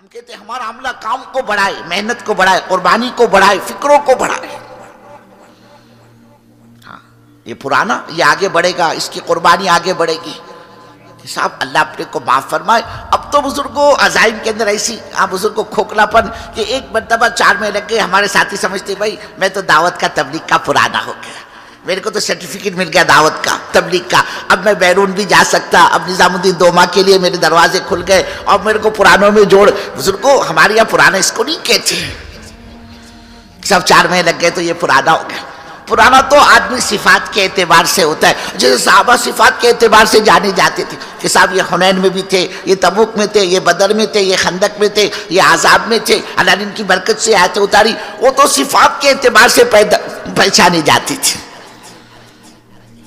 ہم کہتے ہیں ہمارا عملہ کام کو بڑھائے، محنت کو بڑھائے، قربانی کو بڑھائے، فکروں کو بڑھائے. ہاں یہ پرانا یہ آگے بڑھے گا، اس کی قربانی آگے بڑھے گی. صاحب اللہ اپنے کو معاف فرمائے. اب تو بزرگوں عزائم کے اندر ایسی بزرگ کو کھوکھلا پن کہ ایک مرتبہ 4 میں لگ گئے. ہمارے ساتھی سمجھتے بھائی میں تو دعوت کا تبلیغ کا پرانا ہو گیا، میرے کو تو سرٹیفکیٹ مل گیا دعوت کا تبلیغ کا، اب میں بیرون بھی جا سکتا. اب نظام الدین دوما کے لیے میرے دروازے کھل گئے اور میرے کو پرانوں میں جوڑ. بزرگوں ہمارے یہاں پرانا اس کو نہیں کہتے، سب 4 مہینے لگ گئے تو یہ پرانا ہو گیا. پرانا تو آدمی صفات کے اعتبار سے ہوتا ہے. جیسے صحابہ صفات کے اعتبار سے جانے جاتے تھے کہ صاحب یہ حنین میں بھی تھے، یہ تبوک میں تھے، یہ بدر میں تھے، یہ خندق میں تھے، یہ عذاب میں تھے، اللہ نے ان کی برکت سے آیتیں اتاری. وہ تو صفات کے اعتبار سے پہچانے جاتی تھی.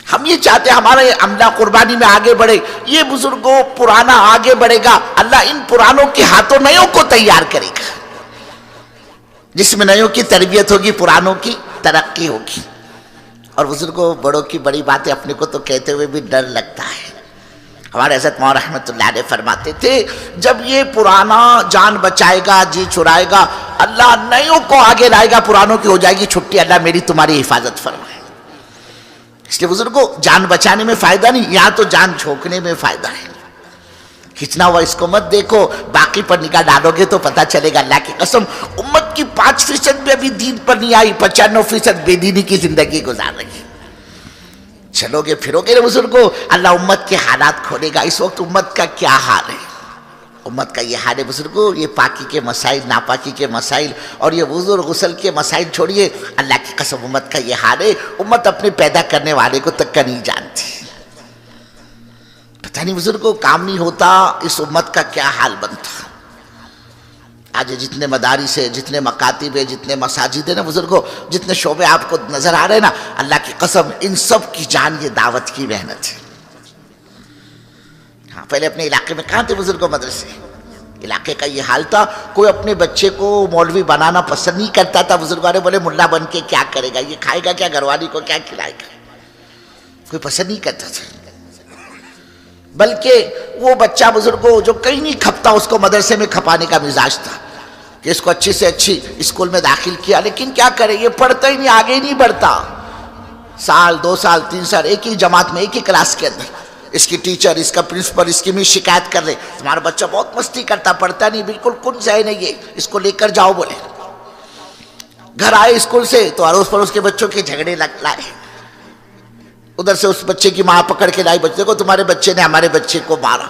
ہم یہ چاہتے ہیں ہمارا یہ عملہ قربانی میں آگے بڑھے. یہ بزرگوں پرانا آگے بڑھے گا، اللہ ان پرانوں کے ہاتھوں نیوں کو تیار کرے گا. جس میں نیوں کی تربیت ہوگی پرانوں کی ترقی ہوگی. اور بزرگوں بڑوں کی بڑی باتیں اپنے کو تو کہتے ہوئے بھی ڈر لگتا ہے. ہمارے حضرت مولانا رحمۃ اللہ علیہ فرماتے تھے جب یہ پرانا جان بچائے گا، جی چھڑائے گا، اللہ نیوں کو آگے لائے گا، پرانوں کی ہو جائے گی چھٹی. اللہ میری تمہاری حفاظت فرمائے. اس لیے بزرگوں جان بچانے میں فائدہ نہیں، یہاں تو جان جھونکنے میں فائدہ ہے. کھچنا ہوا اس کو مت دیکھو، باقی پر نگاہ ڈالو گے تو پتہ چلے گا. اللہ کی قسم امت کی 5% بھی ابھی دین پر نہیں آئی، 95% بے دینی کی زندگی گزار رہی ہے. چلو گے پھرو گے بزرگوں اللہ امت کے حالات کھولے گا. اس وقت امت کا کیا حال ہے؟ امت کا یہ حال ہے بزرگوں، یہ پاکی کے مسائل، ناپاکی کے مسائل اور یہ وضو اور غسل کے مسائل چھوڑیے. اللہ کی قسم امت کا یہ حال ہے، امت اپنے پیدا کرنے والے کو تک کا نہیں جانتی. پتہ نہیں بزرگوں کام نہیں ہوتا اس امت کا کیا حال بنتا. آج جتنے مدارس ہے، جتنے مکاتب ہے، جتنے مساجد ہے نا بزرگوں، جتنے شعبے آپ کو نظر آ رہے ہیں نا، اللہ کی قسم ان سب کی جان یہ دعوت کی محنت ہے. ہاں پہلے اپنے علاقے میں کہاں تھے بزرگوں مدرسے؟ علاقے کا یہ حال تھا، کوئی اپنے بچے کو مولوی بنانا پسند نہیں کرتا تھا. بزرگوں نے بولے ملا بن کے کیا کرے گا، یہ کھائے گا کیا، گھر والی کو کیا کھلائے گا، کوئی پسند نہیں کرتا تھا. بلکہ وہ بچہ بزرگوں جو کہیں نہیں کھپتا اس کو مدرسے میں کھپانے کا مزاج تھا کہ اس کو اچھی سے اچھی اسکول میں داخل کیا. لیکن کیا کرے، یہ پڑھتا ہی نہیں، آگے ہی نہیں بڑھتا. سال 2 سال 3 سال ایک ہی جماعت میں ایک ہی کلاس کے اندر اس کی ٹیچر، اس کا پرنسپل، اس کی بھی شکایت کر رہے تمہارا بچہ بہت مستی کرتا، پڑھتا نہیں، بالکل کن سے نہیں ہے، اس کو لے کر جاؤ بولے. گھر آئے اسکول سے تو اڑوس پڑوس کے بچوں کے جھگڑے لائے. ادھر سے اس بچے کی ماں پکڑ کے لائی، بچے کو تمہارے بچے نے ہمارے بچے کو مارا.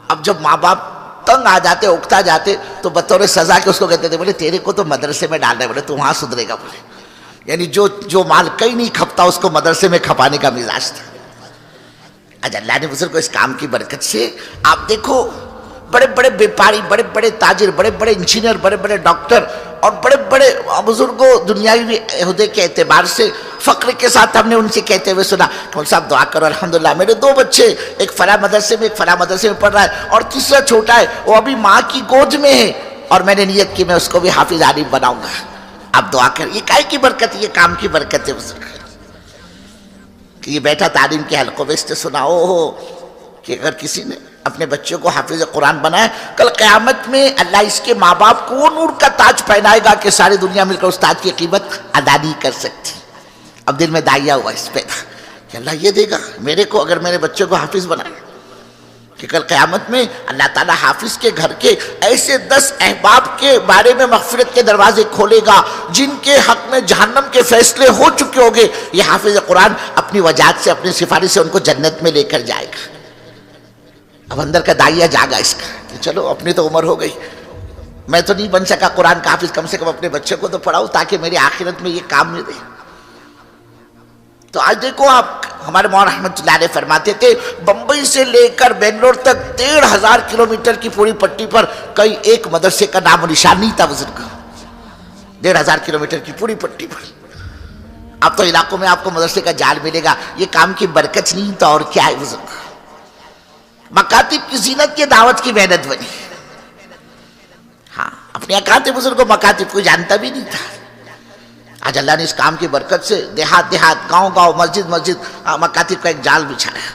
اب جب ماں باپ تنگ آ جاتے، اکتا جاتے تو بطور سزا کے اس کو کہتے تھے بولے تیرے کو تو مدرسے میں ڈالنا ہے، بولے تو وہاں سدھرے گا. بولے یعنی جو مال کہیں نہیں کھپتا اس کو مدرسے میں کھپانے کا مزاج تھا. آج اللہ نے بزرگ کو اس کام کی برکت سے آپ دیکھو بڑے بڑے بیپاری، بڑے بڑے تاجر، بڑے بڑے انجینئر، بڑے بڑے ڈاکٹر اور بڑے بڑے بزرگوں دنیاوی عہدے کے اعتبار سے فخر کے ساتھ ہم نے ان سے کہتے ہوئے سنا کہ صاحب دعا کرو الحمدللہ میرے 2 بچے، ایک فلاں مدرسے میں، ایک فلاں مدرسے میں پڑھ رہا ہے اور تیسرا چھوٹا ہے وہ ابھی ماں کی گود میں ہے اور میں نے نیت کی میں اس کو بھی حافظ عالم بناؤں گا. آپ دعا کر. یہ کائے کی برکت ہے؟ یہ کام کی برکت ہے بزرگ کہ یہ بیٹھا تعلیم کے حلقوں میں اس نے سنا ہو کہ اگر کسی نے اپنے بچوں کو حافظ قرآن بنایا کل قیامت میں اللہ اس کے ماں باپ کو وہ نور کا تاج پہنائے گا کہ ساری دنیا مل کر اس تاج کی قیمت ادا نہیں کر سکتی. اب دل میں دائیا ہوا اس پہ تھا کہ اللہ یہ دے گا میرے کو اگر میرے بچوں کو حافظ بنائے کہ کل قیامت میں اللہ تعالیٰ حافظ کے گھر کے ایسے 10 احباب کے بارے میں مغفرت کے دروازے کھولے گا جن کے حق میں جہنم کے فیصلے ہو چکے ہوں گے. یہ حافظ قرآن اپنی وجاہت سے، اپنی سفارش سے ان کو جنت میں لے کر جائے گا. اب اندر کا دائیا جاگا اس کا کہ چلو اپنی تو عمر ہو گئی، میں تو نہیں بن سکا قرآن کا حافظ، کم سے کم اپنے بچے کو تو پڑھاؤں تاکہ میری آخرت میں یہ کام ملے. تو آج دیکھو آپ ہمارے مولانا رحمۃ اللہ علیہ فرماتے تھے بمبئی سے لے کر بنگلور تک 1500 کلومیٹر کی پوری پٹی پر کئی ایک مدرسے کا نام و نشان نہیں تھا بزرگ. 1500 کلومیٹر کی پوری پٹی پر اب تو علاقوں میں آپ کو مدرسے کا جال ملے گا. یہ کام کی برکت نہیں تھا اور کیا ہے بزرگ. مکاتب کی زینت کی دعوت کی محنت بنی. ہاں اپنے یہاں کہاں تھے بزرگوں مکاتب کوئی جانتا بھی نہیں تھا. آج اللہ نے اس کام کی برکت سے دیہات دیہات، گاؤں گاؤں، مسجد مسجد مکاتب کا ایک جال بچھایا.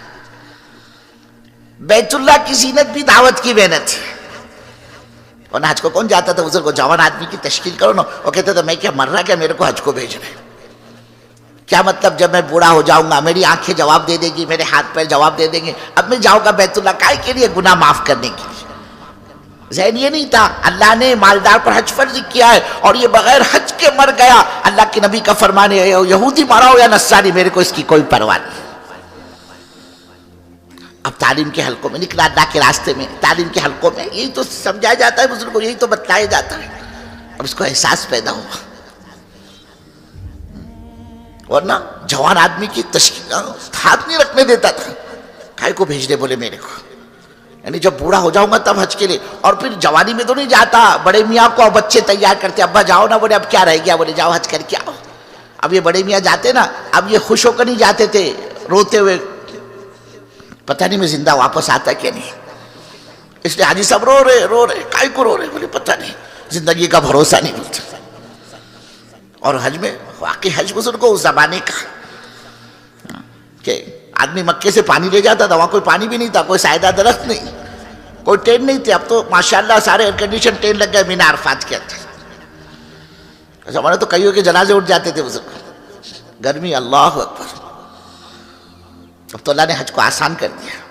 بیت اللہ کی زینت بھی دعوت کی محنت ہے. ورنہ حج کو کون جاتا تھا بزرگ کو؟ جوان آدمی کی تشکیل کرو نا. وہ کہتے تھے میں کیا مر رہا کیا، میرے کو حج کو بھیج رہے. کیا مطلب جب میں بوڑھا ہو جاؤں گا میری آنکھیں جواب دے دے گی، میرے ہاتھ پیر جواب دے دیں گے، اب میں جاؤں گا بیت اللہ کائے کے لیے؟ گناہ معاف کرنے کے لیے. ذہن یہ نہیں تھا. اللہ نے مالدار پر حج فرض کیا ہے اور یہ بغیر حج کے مر گیا. اللہ کے نبی کا فرمان ہے یہودی مرا ہو یا نصرانی، میرے کو اس کی کوئی پرواہ نہیں. اب تعلیم کے حلقوں میں نکلا، اللہ کے راستے میں تعلیم کے حلقوں میں یہی تو سمجھایا جاتا ہے بزرگوں، یہی تو بتلایا جاتا ہے. اب اس کو احساس پیدا ہوا. ورنہ جوان آدمی کی تشکیل ہاتھ نہیں رکھنے دیتا تھا. کائے کو بھیج دے بولے میرے کو، یعنی جب بوڑھا ہو جاؤں گا تب حج کے لیے. اور پھر جوانی میں تو نہیں جاتا، بڑے میاں کو بچے تیار کرتے، ابا جاؤ نا، بولے اب کیا رہ گیا، بولے جاؤ حج کر کے آؤ. اب یہ بڑے میاں جاتے نا، اب یہ خوش ہو کر نہیں جاتے تھے، روتے ہوئے پتہ نہیں میں زندہ واپس آتا کہ نہیں. اس لیے حاجی صاحب رو رہے کائے کو رو رہے، بولے پتہ نہیں زندگی کا بھروسہ نہیں ملتا. اور حج میں واقعی حج بزرگ کو اس زمانے کا کہ آدمی مکے سے پانی لے جاتا تھا، وہاں کوئی پانی بھی نہیں تھا، کوئی سائیدہ درخت نہیں، کوئی ٹرین نہیں تھی. اب تو ماشاءاللہ سارے ایئر کنڈیشن ٹرین لگ گئے مینا عرفات کے اندر. زمانے تو کئیوں کے جنازے اٹھ جاتے تھے بزرگ، گرمی. اللہ اکبر. اب تو اللہ نے حج کو آسان کر دیا.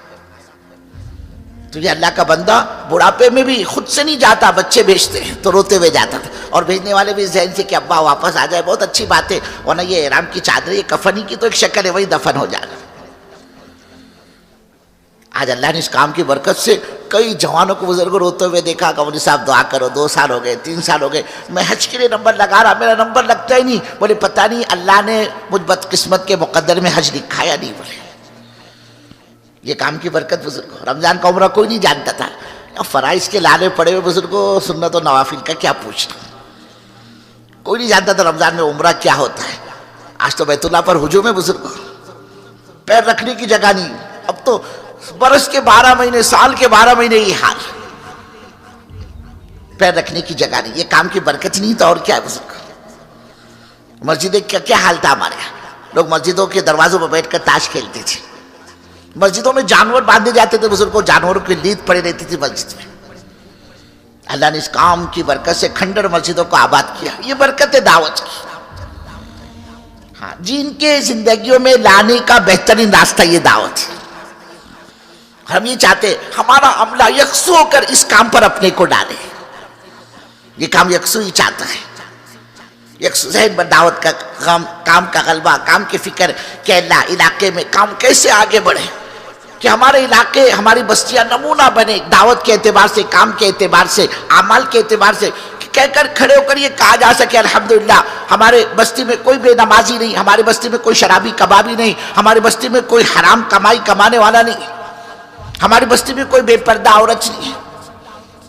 تو یہ اللہ کا بندہ بڑھاپے میں بھی خود سے نہیں جاتا، بچے بھیجتے ہیں تو روتے ہوئے جاتا تھا. اور بھیجنے والے بھی ذہن سے کہ ابا واپس آ جائے، بہت اچھی بات ہے. ورنہ یہ احرام کی چادر، یہ کفنی کی تو ایک شکل ہے، وہی دفن ہو جانا. آج اللہ نے اس کام کی برکت سے کئی جوانوں کو بزرگوں روتے ہوئے دیکھا کہ مولوی صاحب دعا کرو، 2 سال ہو گئے، 3 سال ہو گئے، میں حج کے لیے نمبر لگا رہا، میرا نمبر لگتا ہی نہیں. بولے پتہ نہیں اللہ نے مجھ بدقسمت کے مقدر میں حج لکھا یا نہیں. بولے یہ کام کی برکت بزرگوں. رمضان کا عمرہ کوئی نہیں جانتا تھا. فرائض کے لالے پڑے ہوئے بزرگوں، سنت و نوافل کا کیا پوچھنا. کوئی نہیں جانتا تھا رمضان میں عمرہ کیا ہوتا ہے. آج تو بیت اللہ پر ہجوم ہے بزرگوں، پیر رکھنے کی جگہ نہیں. اب تو برس کے 12 مہینے، سال کے 12 مہینے یہ حال، پیر رکھنے کی جگہ نہیں. یہ کام کی برکت نہیں تو اور کیا ہے بزرگوں. مسجدیں کیا حال تھا ہمارے یہاں. لوگ مسجدوں کے دروازوں پر بیٹھ کر تاش کھیلتے تھے. مسجدوں میں جانور باندھے جاتے تھے بزرگوں، جانوروں کی لید پڑی رہتی تھی مسجد میں. اللہ نے اس کام کی برکت سے کھنڈر مسجدوں کو آباد کیا. یہ برکت ہے دعوت کی. ہاں، جن کے زندگیوں میں لانے کا بہترین راستہ یہ دعوت ہے. ہم یہ چاہتے ہمارا عملہ یکسو ہو کر اس کام پر اپنے کو ڈالے. یہ کام یکسو ہی چاہتا ہے، یکسو ذہن پر دعوت کا کام کا غلبہ، کام کی فکر کہ اللہ علاقے میں کام کیسے آگے بڑھے، کہ ہمارے علاقے، ہماری بستیاں نمونہ بنے دعوت کے اعتبار سے، کام کے اعتبار سے، اعمال کے اعتبار سے. کہہ کر کھڑے ہو کر یہ کہا جا سکے الحمدللہ ہمارے بستی میں کوئی بے نمازی نہیں، ہماری بستی میں کوئی شرابی کبابی نہیں، ہماری بستی میں کوئی حرام کمائی کمانے والا نہیں، ہماری بستی میں کوئی بے پردہ عورت نہیں.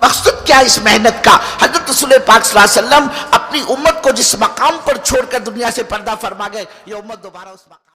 مقصد کیا اس محنت کا؟ حضرت رسول پاک صلی اللہ علیہ وسلم اپنی امت کو جس مقام پر چھوڑ کر دنیا سے پردہ فرما گئے، یہ امت دوبارہ اس مقام